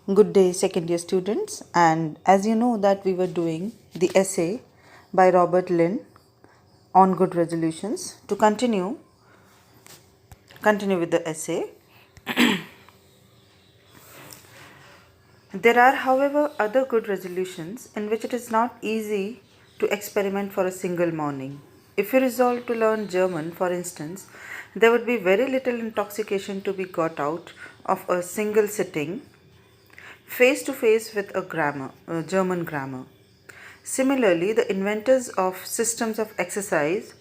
Good day, second year students. And as you know that we were doing the essay by Robert Lynn on good resolutions. To continue with the essay. There are, however, other good resolutions in which it is not easy to experiment for a single morning. If you resolve to learn German, for instance, there would be very little intoxication to be got out of a single sitting face to face with a German grammar. Similarly, the inventors of systems of exercise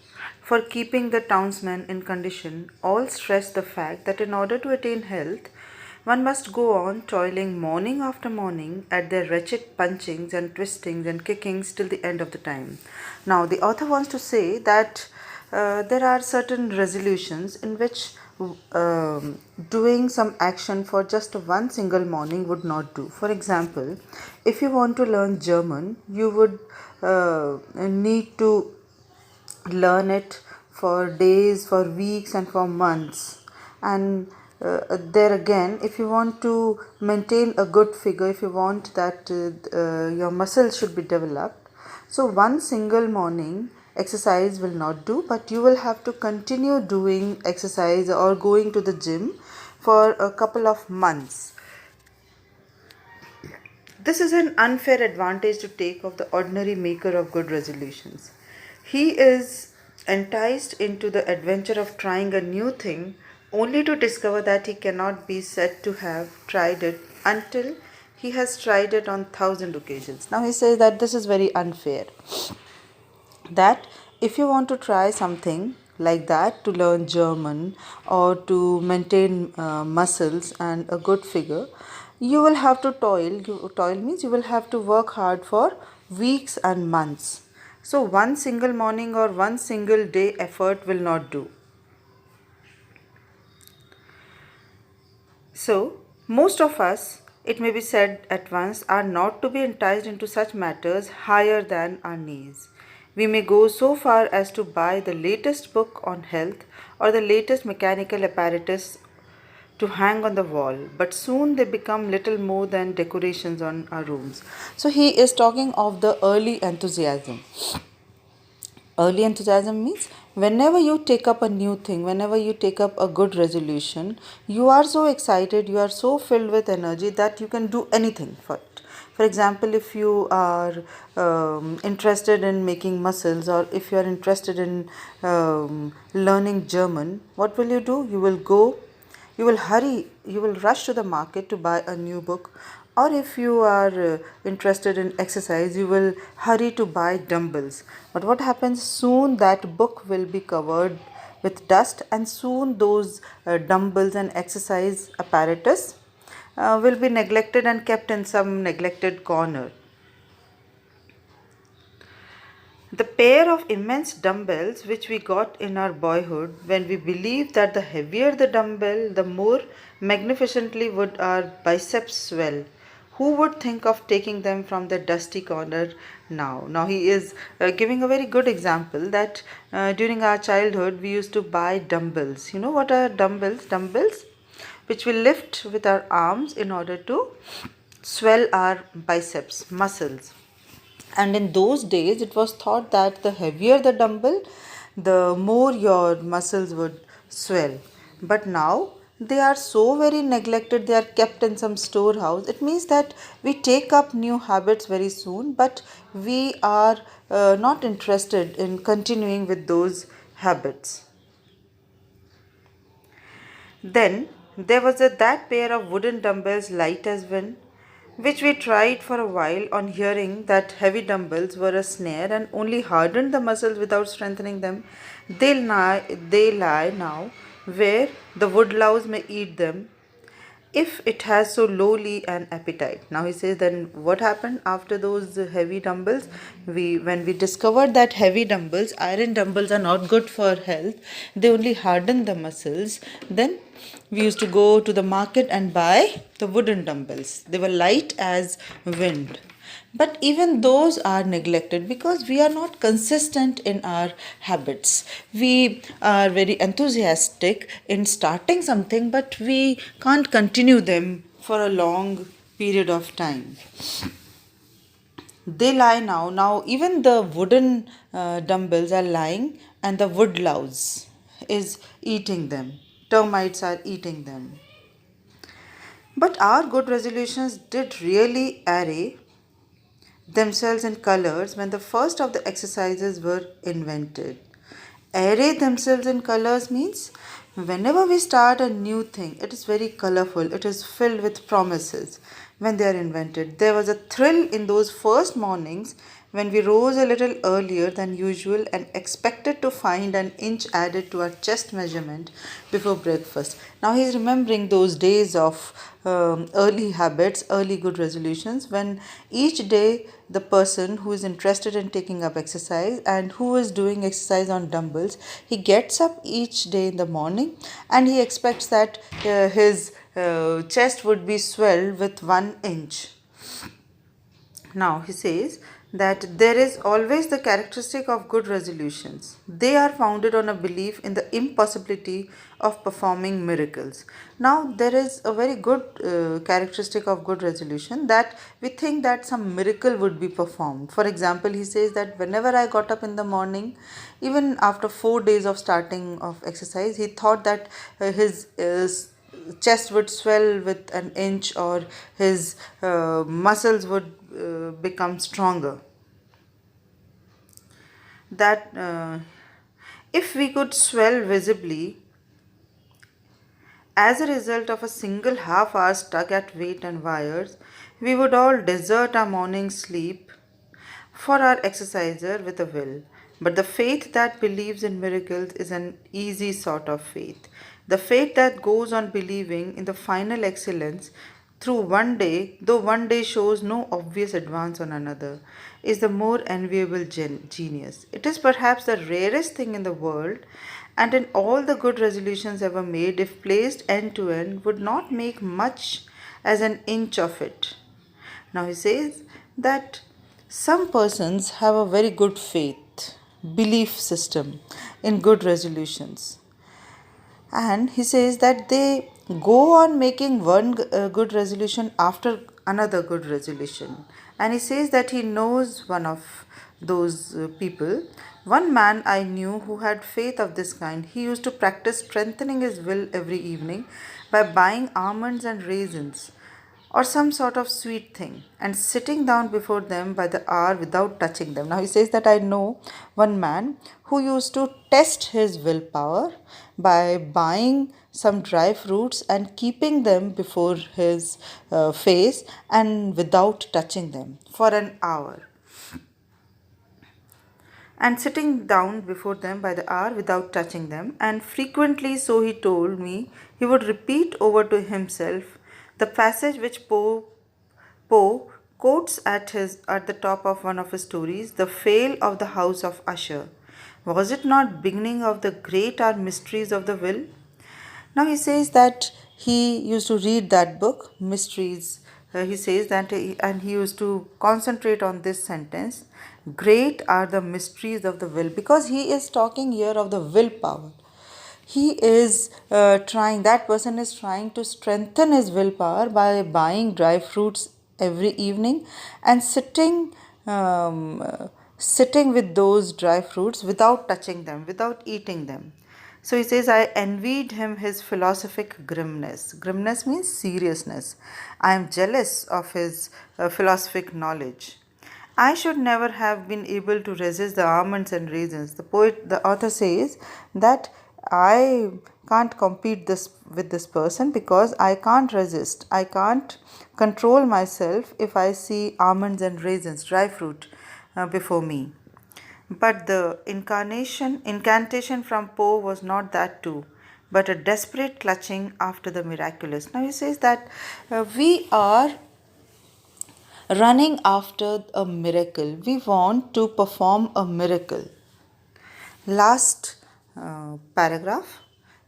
for keeping the townsmen in condition all stress the fact that in order to attain health, one must go on toiling morning after morning at their wretched punchings and twistings and kickings till the end of the time. Now, the author wants to say that there are certain resolutions in which doing some action for just one single morning would not do. For example, if you want to learn German, you would need to learn it for days, for weeks, and for months. And there again, if you want to maintain a good figure, if you want that your muscles should be developed, so one single morning exercise will not do, but you will have to continue doing exercise or going to the gym for a couple of months. This is an unfair advantage to take of the ordinary maker of good resolutions. He is enticed into the adventure of trying a new thing only to discover that he cannot be said to have tried it until he has tried it on 1,000 occasions. Now he says that this is very unfair. That if you want to try something like that to learn German or to maintain muscles and a good figure, you will have to toil. Toil means you will have to work hard for weeks and months. So, one single morning or one single day effort will not do. So, most of us, it may be said at once, are not to be enticed into such matters higher than our knees. We may go so far as to buy the latest book on health or the latest mechanical apparatus to hang on the wall, but soon they become little more than decorations on our rooms. So, he is talking of the early enthusiasm. Early enthusiasm means whenever you take up a new thing, whenever you take up a good resolution, you are so excited, you are so filled with energy that you can do anything for it. For example, if you are interested in making muscles or if you are interested in learning German, what will you do? You will hurry, you will rush to the market to buy a new book. Or if you are interested in exercise, you will hurry to buy dumbbells. But what happens? Soon that book will be covered with dust, and soon those dumbbells and exercise apparatus will be neglected and kept in some neglected corner. The pair of immense dumbbells which we got in our boyhood, when we believed that the heavier the dumbbell, the more magnificently would our biceps swell. Who would think of taking them from the dusty corner now? Now, he is giving a very good example that during our childhood we used to buy dumbbells. You know what are dumbbells? Dumbbells which we lift with our arms in order to swell our biceps muscles. And in those days, it was thought that the heavier the dumbbell, the more your muscles would swell. But now, they are so very neglected, they are kept in some storehouse. It means that we take up new habits very soon, but we are not interested in continuing with those habits. Then there was that pair of wooden dumbbells light as wind, which we tried for a while on hearing that heavy dumbbells were a snare and only hardened the muscles without strengthening them. They lie now where the woodlouse may eat them if it has so lowly an appetite. Now he says, then what happened after those heavy dumbbells? When we discovered that heavy dumbbells, iron dumbbells are not good for health, they only harden the muscles. Then we used to go to the market and buy the wooden dumbbells. They were light as wind. But even those are neglected because we are not consistent in our habits. We are very enthusiastic in starting something, but we can't continue them for a long period of time. They lie now. Now, even the wooden dumbbells are lying, and the wood louse is eating them. Termites are eating them. But our good resolutions did really array themselves in colors when the first of the exercises were invented. Array themselves in colors means whenever we start a new thing, it is very colorful, it is filled with promises when they are invented. There was a thrill in those first mornings when we rose a little earlier than usual and expected to find an inch added to our chest measurement before breakfast. Now he's remembering those days of early habits, early good resolutions, when each day the person who is interested in taking up exercise and who is doing exercise on dumbbells, he gets up each day in the morning and he expects that his chest would be swelled with 1 inch. Now he says that there is always the characteristic of good resolutions. They are founded on a belief in the impossibility of performing miracles. Now there is a very good characteristic of good resolution, that we think that some miracle would be performed. For example, he says that whenever I got up in the morning, even after 4 days of starting of exercise, he thought that his chest would swell with 1 inch, or his muscles would become stronger. That if we could swell visibly as a result of a single half hour stuck at weight and wires, we would all desert our morning sleep for our exerciser with a will. But the faith that believes in miracles is an easy sort of faith. The faith that goes on believing in the final excellence through one day, though one day shows no obvious advance on another, is the more enviable genius. It is perhaps the rarest thing in the world, and in all the good resolutions ever made, if placed end to end, would not make much as an inch of it. Now he says that some persons have a very good faith, belief system in good resolutions. And he says that they go on making one good resolution after another good resolution. And he says that he knows one of those people. One man I knew who had faith of this kind. He used to practice strengthening his will every evening by buying almonds and raisins or some sort of sweet thing and sitting down before them by the hour without touching them. Now he says that I know one man who used to test his willpower by buying some dry fruits and keeping them before his face and without touching them for an hour, and sitting down before them by the hour without touching them. And frequently, so he told me, he would repeat over to himself the passage which Poe quotes at the top of one of his stories, "The Fail of the House of Usher." Was it not beginning of the great are mysteries of the will? Now he says that he used to read that book, Mysteries. He says that, and he used to concentrate on this sentence, great are the mysteries of the will, because he is talking here of the willpower. He is that person is trying to strengthen his willpower by buying dry fruits every evening and sitting with those dry fruits without touching them, without eating them. So he says, I envied him his philosophic grimness. Grimness means seriousness. I am jealous of his philosophic knowledge. I should never have been able to resist the almonds and raisins. The author says that I can't compete this with this person because I can't resist. I can't control myself if I see almonds and raisins, dry fruit, before me. But the incantation from Poe was not that too, but a desperate clutching after the miraculous. Now he says that we are running after a miracle. We want to perform a miracle. Last paragraph.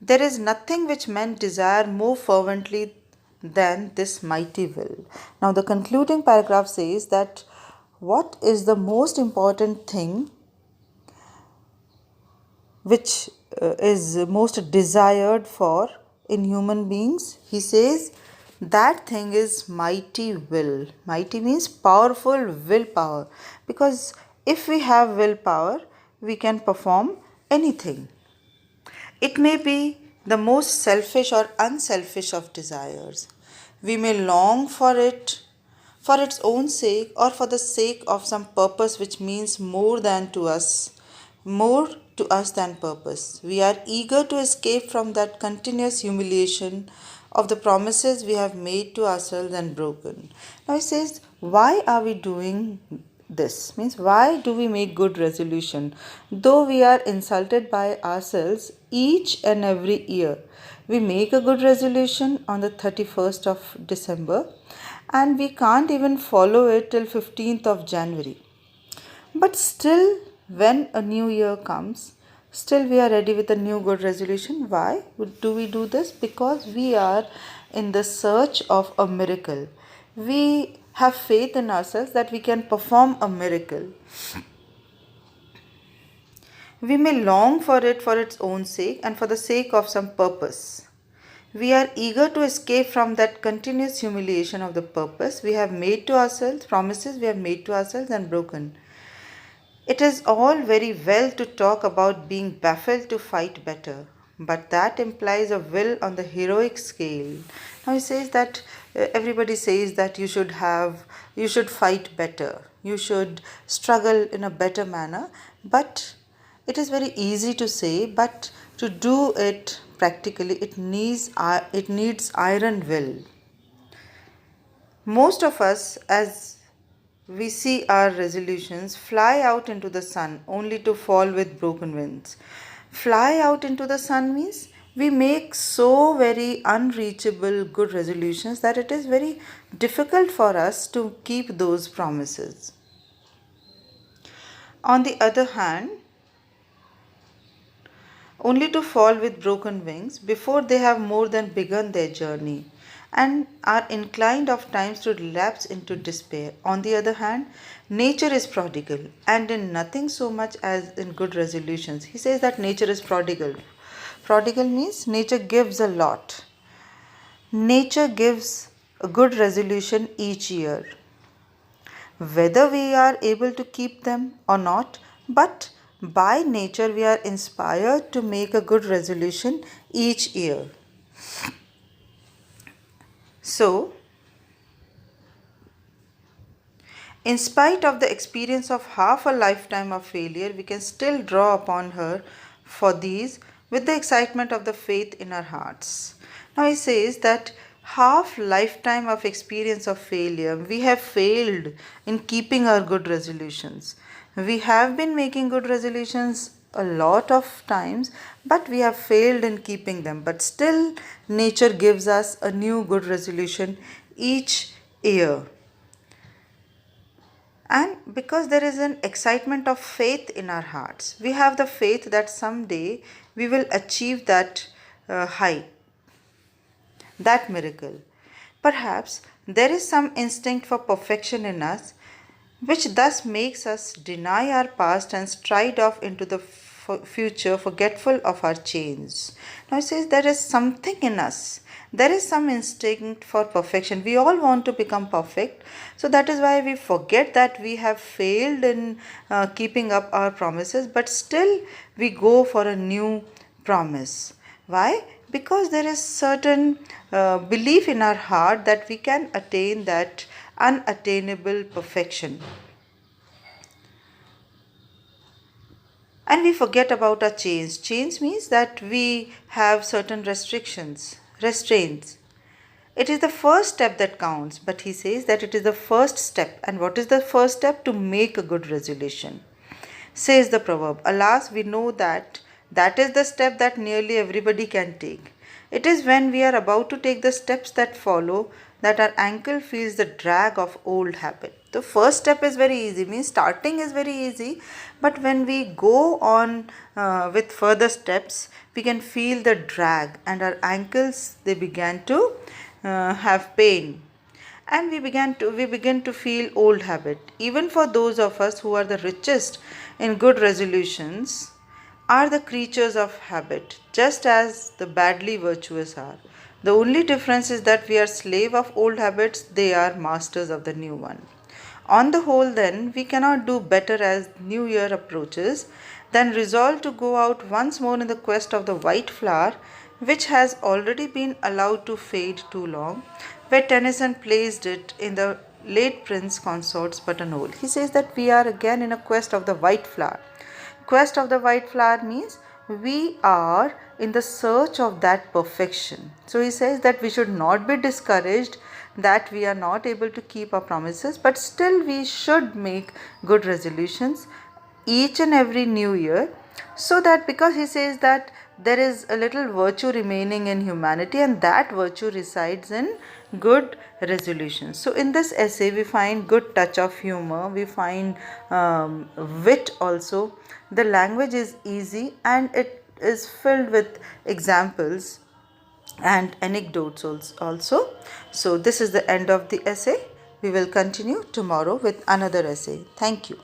There is nothing which men desire more fervently than this mighty will. Now, the concluding paragraph says that what is the most important thing which is most desired for in human beings? He says That thing is mighty will. Mighty means powerful willpower. Because if we have willpower, we can perform anything. It may be the most selfish or unselfish of desires. We may long for its own sake or for the sake of some purpose which means more to us than purpose. We are eager to escape from that continuous humiliation of the promises we have made to ourselves and broken. Now he says, why are we doing this? Means why do we make good resolution? Though we are insulted by ourselves each and every year. We make a good resolution on the 31st of December and we can't even follow it till 15th of January. But still, when a new year comes, still we are ready with a new good resolution. Why do we do this? Because we are in the search of a miracle. We have faith in ourselves that we can perform a miracle. We may long for it for its own sake and for the sake of some purpose. We are eager to escape from that continuous humiliation of the purpose we have made to ourselves, promises we have made to ourselves and broken. It is all very well to talk about being baffled to fight better, but that implies a will on the heroic scale. Now he says that everybody says that you should fight better, you should struggle in a better manner, but it is very easy to say, but to do it practically, it needs iron will. Most of us, as we see our resolutions, fly out into the sun only to fall with broken wings. Fly out into the sun means we make so very unreachable good resolutions that it is very difficult for us to keep those promises. On the other hand, only to fall with broken wings before they have more than begun their journey and are inclined of times to relapse into despair. On the other hand, nature is prodigal and in nothing so much as in good resolutions. He says that nature is prodigal. Prodigal means nature gives a lot. Nature gives a good resolution each year. Whether we are able to keep them or not, but by nature we are inspired to make a good resolution each year. So, in spite of the experience of half a lifetime of failure, we can still draw upon her for these with the excitement of the faith in our hearts. Now he says that half lifetime of experience of failure, we have failed in keeping our good resolutions. We have been making good resolutions a lot of times, but we have failed in keeping them. But still, nature gives us a new good resolution each year. And because there is an excitement of faith in our hearts, we have the faith that someday we will achieve that height, that miracle. Perhaps there is some instinct for perfection in us, which thus makes us deny our past and stride off into the future, forgetful of our chains. Now it says there is something in us. There is some instinct for perfection. We all want to become perfect. So that is why we forget that we have failed in keeping up our promises, but still we go for a new promise. Why? Because there is certain belief in our heart that we can attain that unattainable perfection. And we forget about our chains. Chains means that we have certain restrictions, restraints. It is the first step that counts, but he says that it is the first step. And what is the first step? To make a good resolution. Says the proverb, alas, we know that that is the step that nearly everybody can take. It is when we are about to take the steps that follow that our ankle feels the drag of old habit. The first step is very easy, means starting is very easy, but when we go on with further steps, we can feel the drag and our ankles, they began to have pain. And we begin to feel old habit. Even for those of us who are the richest in good resolutions, are the creatures of habit, just as the badly virtuous are. The only difference is that we are slave of old habits, they are masters of the new one. On the whole, then, we cannot do better as New Year approaches than resolve to go out once more in the quest of the white flower, which has already been allowed to fade too long, where Tennyson placed it in the late Prince Consort's buttonhole. He says that we are again in a quest of the white flower. Quest of the white flower means we are in the search of that perfection. So he says that we should not be discouraged that we are not able to keep our promises, but still we should make good resolutions each and every new year, so that, because he says that there is a little virtue remaining in humanity, and that virtue resides in good resolutions. So in this essay we find good touch of humor, we find wit also. The language is easy and it is filled with examples and anecdotes also. So this is the end of the essay. We will continue tomorrow with another essay. Thank you.